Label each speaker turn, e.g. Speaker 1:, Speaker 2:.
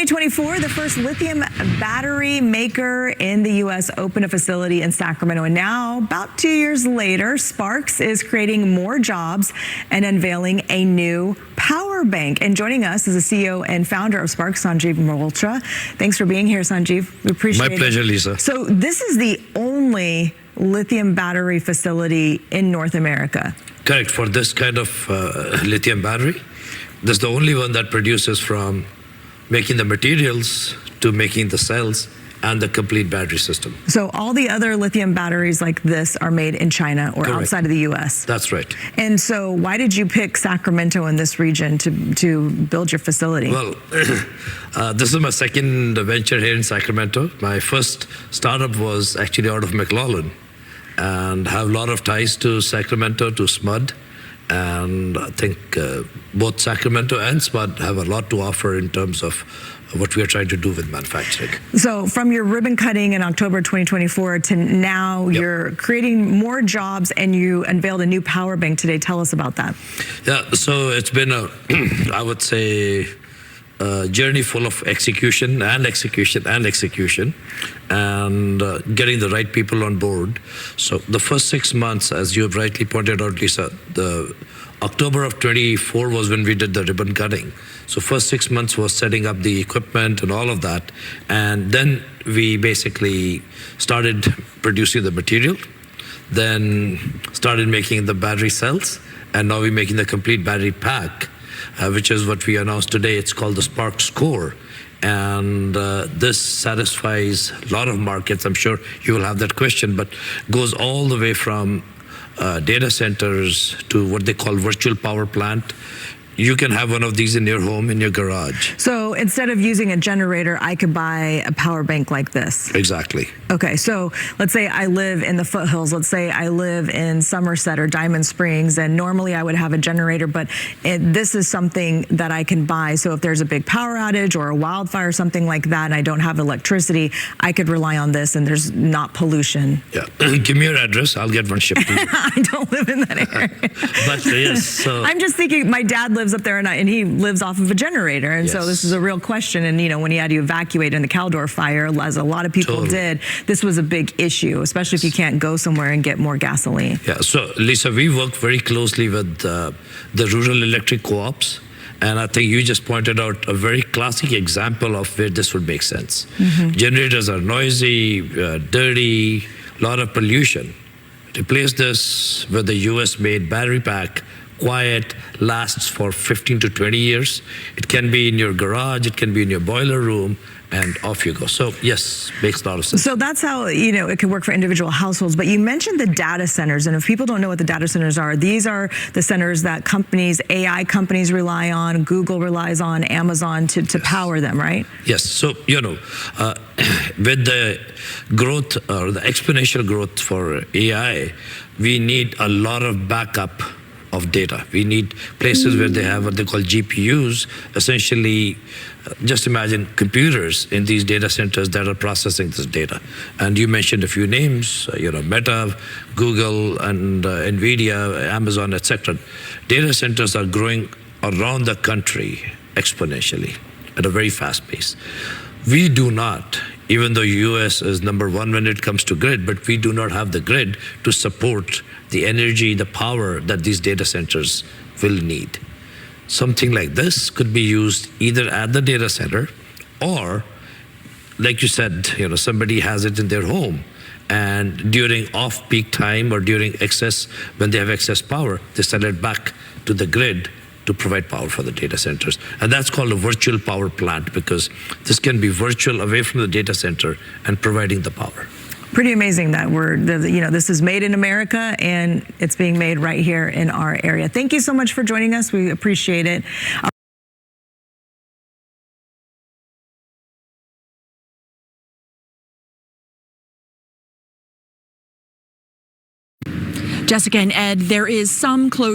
Speaker 1: 2024, the first lithium battery maker in the U.S. opened a facility in Sacramento. And now, about 2 years later, Sparkz is creating more jobs and unveiling a new power bank. And joining us is the CEO and founder of Sparkz, Sanjiv Malhotra. Thanks for being here, Sanjiv. We appreciate it.
Speaker 2: My pleasure, Lisa.
Speaker 1: So this is the only lithium battery facility in North America.
Speaker 2: Correct. For this kind of lithium battery, this is the only one that produces from making the materials to making the cells and the complete battery system.
Speaker 1: So all the other lithium batteries like this are made in China or
Speaker 2: Correct.
Speaker 1: outside of the U.S.?
Speaker 2: That's right.
Speaker 1: And so why did you pick Sacramento in this region to build your facility?
Speaker 2: Well, this is my second venture here in Sacramento. My first startup was actually out of McLaurin and have a lot of ties to Sacramento, to SMUD. And I think both Sacramento and SMUD have a lot to offer in terms of what we are trying to do with manufacturing.
Speaker 1: So from your ribbon cutting in October 2024 to now,
Speaker 2: Yep.
Speaker 1: You're creating more jobs and you unveiled a new power bank today. Tell us about that.
Speaker 2: Yeah, so it's been a, I would say, a journey full of execution and execution and execution, and getting the right people on board. So the first 6 months, as you have rightly pointed out, Lisa, the October of 24 was when we did the ribbon cutting. So first 6 months was setting up the equipment and all of that. And then we basically started producing the material, then started making the battery cells, and now we're making the complete battery pack, which is what we announced today. It's called the SparkzCore. And this satisfies a lot of markets. I'm sure you will have that question, but goes all the way from data centers to what they call virtual power plant. You can have one of these in your home, in your garage.
Speaker 1: So instead of using a generator, I could buy a power bank like this.
Speaker 2: Exactly.
Speaker 1: Okay, so let's say I live in the foothills. Let's say I live in Somerset or Diamond Springs, and normally I would have a generator, but this is something that I can buy. So if there's a big power outage or a wildfire or something like that, and I don't have electricity, I could rely on this, and there's not pollution.
Speaker 2: Yeah, give me your address. I'll get one shipped to you.
Speaker 1: I don't live in that area.
Speaker 2: But yes, so
Speaker 1: I'm just thinking, my dad lives up there, and he lives off of a generator, and so this is a real question. And you know, when he had to evacuate in the Caldor fire, as a lot of people did, this was a big issue, especially if you can't go somewhere and get more gasoline.
Speaker 2: Yeah, so Lisa, we work very closely with the rural electric co-ops, and I think you just pointed out a very classic example of where this would make sense. Generators are noisy, dirty, a lot of pollution. Replace this with a US-made battery pack, quiet, lasts for 15 to 20 years. It can be in your garage, it can be in your boiler room, and off you go. So yes, makes a lot of sense.
Speaker 1: So that's how, you know, it can work for individual households. But you mentioned the data centers, and if people don't know what the data centers are, these are the centers that companies, AI companies rely on, Google relies on, Amazon to power them, right?
Speaker 2: Yes, so, you know, with the growth or the exponential growth for AI, we need a lot of backup of data. We need places where they have what they call GPUs, essentially, just imagine computers in these data centers that are processing this data. And you mentioned a few names, you know, Meta, Google, and NVIDIA, Amazon, etc. Data centers are growing around the country exponentially at a very fast pace. We do not, even though US is #1 when it comes to grid, but we do not have the grid to support the energy, the power that these data centers will need. Something like this could be used either at the data center or, like you said, you know, somebody has it in their home, and during off-peak time or during excess, when they have excess power, they send it back to the grid to provide power for the data centers. And that's called a virtual power plant, because this can be virtual away from the data center and providing the power.
Speaker 1: Pretty amazing that you know, this is made in America and it's being made right here in our area. Thank you so much for joining us. We appreciate it.
Speaker 3: Jessica and Ed, there is some closure.